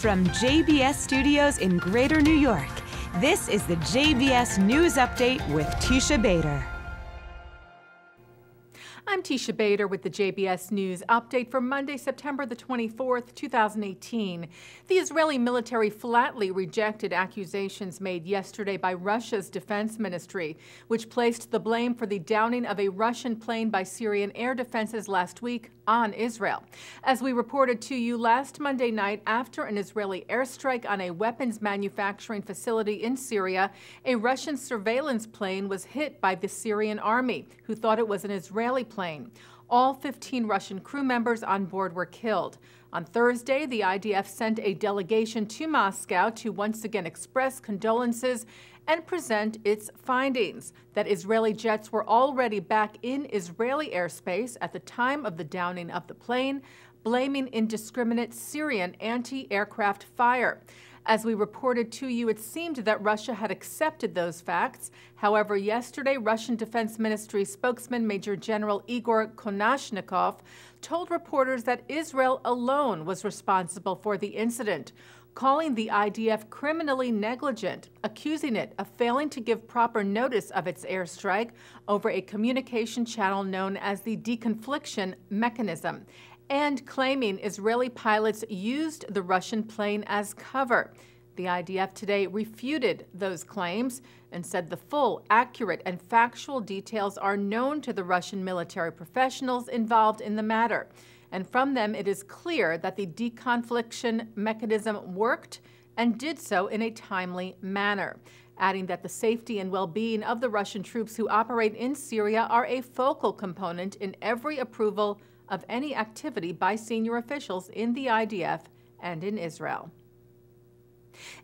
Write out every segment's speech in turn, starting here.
From JBS Studios in Greater New York, this is the JBS News Update with Teisha Bader. I'm Teisha Bader with the JBS News Update for Monday, September the 24th, 2018. The Israeli military flatly rejected accusations made yesterday by Russia's defense ministry, which placed the blame for the downing of a Russian plane by Syrian air defenses last week on Israel. As we reported to you last Monday night, after an Israeli airstrike on a weapons manufacturing facility in Syria, a Russian surveillance plane was hit by the Syrian army, who thought it was an Israeli plane. All 15 Russian crew members on board were killed. On Thursday, the IDF sent a delegation to Moscow to once again express condolences and present its findings that Israeli jets were already back in Israeli airspace at the time of the downing of the plane, blaming indiscriminate Syrian anti-aircraft fire. As we reported to you, it seemed that Russia had accepted those facts. However, yesterday, Russian Defense Ministry spokesman Major General Igor Konashnikov told reporters that Israel alone was responsible for the incident, calling the IDF criminally negligent, accusing it of failing to give proper notice of its airstrike over a communication channel known as the deconfliction mechanism, and claiming Israeli pilots used the Russian plane as cover. The IDF today refuted those claims and said the full, accurate, and factual details are known to the Russian military professionals involved in the matter. And from them, it is clear that the deconfliction mechanism worked and did so in a timely manner, adding that the safety and well-being of the Russian troops who operate in Syria are a focal component in every approval of any activity by senior officials in the IDF and in Israel.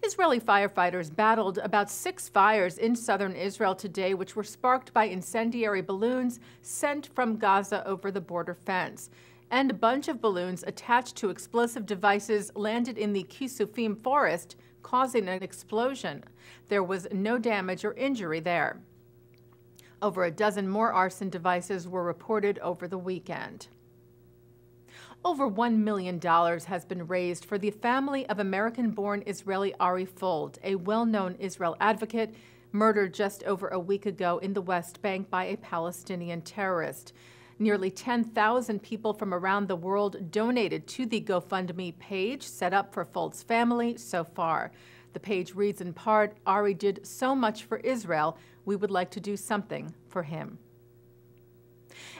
Israeli firefighters battled about 6 fires in southern Israel today, which were sparked by incendiary balloons sent from Gaza over the border fence. And a bunch of balloons attached to explosive devices landed in the Kisufim forest, causing an explosion. There was no damage or injury there. Over a dozen more arson devices were reported over the weekend. Over $1 million has been raised for the family of American-born Israeli Ari Fold, a well-known Israel advocate murdered just over a week ago in the West Bank by a Palestinian terrorist. Nearly 10,000 people from around the world donated to the GoFundMe page set up for Fold's family so far. The page reads in part, "Ari did so much for Israel, we would like to do something for him."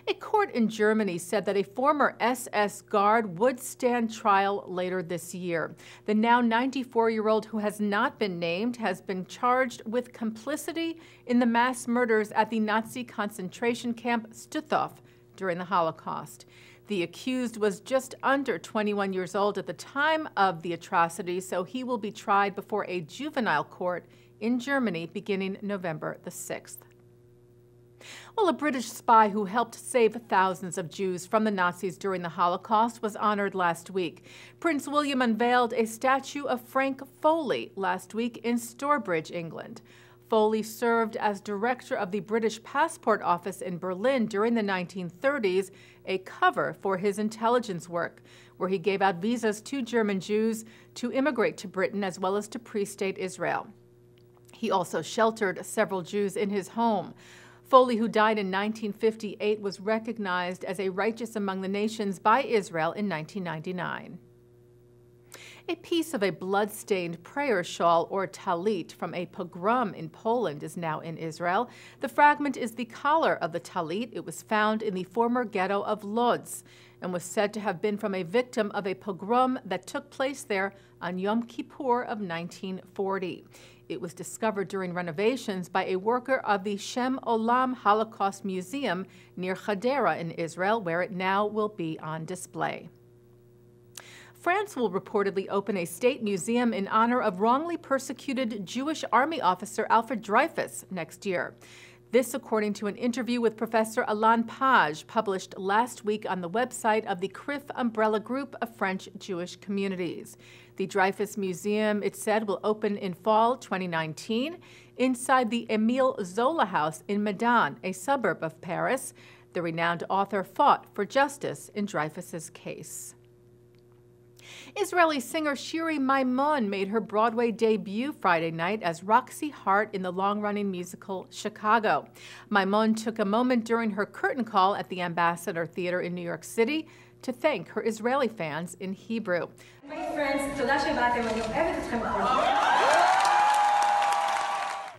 A court in Germany said that a former SS guard would stand trial later this year. The now 94-year-old, who has not been named, has been charged with complicity in the mass murders at the Nazi concentration camp Stutthof during the Holocaust. The accused was just under 21 years old at the time of the atrocity, so he will be tried before a juvenile court in Germany beginning November the 6th. Well, a British spy who helped save thousands of Jews from the Nazis during the Holocaust was honored last week. Prince William unveiled a statue of Frank Foley last week in Stourbridge, England. Foley served as director of the British Passport Office in Berlin during the 1930s, a cover for his intelligence work, where he gave out visas to German Jews to immigrate to Britain as well as to pre-state Israel. He also sheltered several Jews in his home. Foley, who died in 1958, was recognized as a righteous among the nations by Israel in 1999. A piece of a bloodstained prayer shawl, or talit, from a pogrom in Poland is now in Israel. The fragment is the collar of the talit. It was found in the former ghetto of Lodz and was said to have been from a victim of a pogrom that took place there on Yom Kippur of 1940. It was discovered during renovations by a worker of the Shem Olam Holocaust Museum near Hadera in Israel, where it now will be on display. France will reportedly open a state museum in honor of wrongly persecuted Jewish Army officer Alfred Dreyfus next year. This, according to an interview with Professor Alain Page, published last week on the website of the CRIF umbrella group of French Jewish communities. The Dreyfus Museum, it said, will open in fall 2019 inside the Émile Zola House in Medan, a suburb of Paris. The renowned author fought for justice in Dreyfus's case. Israeli singer Shiri Maimon made her Broadway debut Friday night as Roxy Hart in the long-running musical Chicago. Maimon took a moment during her curtain call at the Ambassador Theater in New York City to thank her Israeli fans in Hebrew. My friends, Teisha Bader, אני אוהבת אתכם בכל.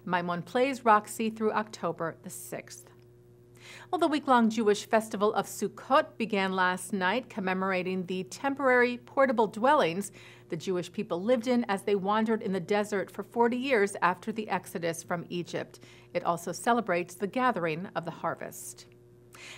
Maimon plays Roxy through October the 6th. Well, the week-long Jewish festival of Sukkot began last night, commemorating the temporary portable dwellings the Jewish people lived in as they wandered in the desert for 40 years after the exodus from Egypt. It also celebrates the gathering of the harvest.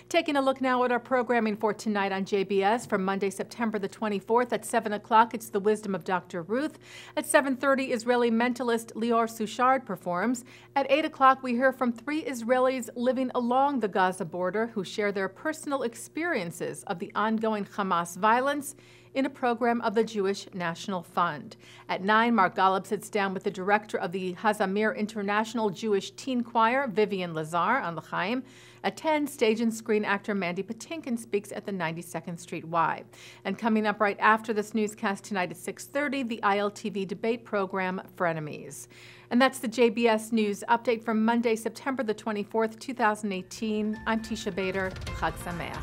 Taking a look now at our programming for tonight on JBS for Monday, September the 24th at 7 o'clock, it's The Wisdom of Dr. Ruth. At 7:30, Israeli mentalist Lior Suchard performs. At 8 o'clock, we hear from 3 Israelis living along the Gaza border who share their personal experiences of the ongoing Hamas violence in a program of the Jewish National Fund. At 9, Mark Golub sits down with the director of the Hazamir International Jewish Teen Choir, Vivian Lazar, on L'chaim. At 10, stage and screen actor Mandy Patinkin speaks at the 92nd Street Y. And coming up right after this newscast tonight at 6:30, the ILTV debate program, Frenemies. And that's the JBS News Update from Monday, September the 24th, 2018. I'm Teisha Bader. Chag Sameach.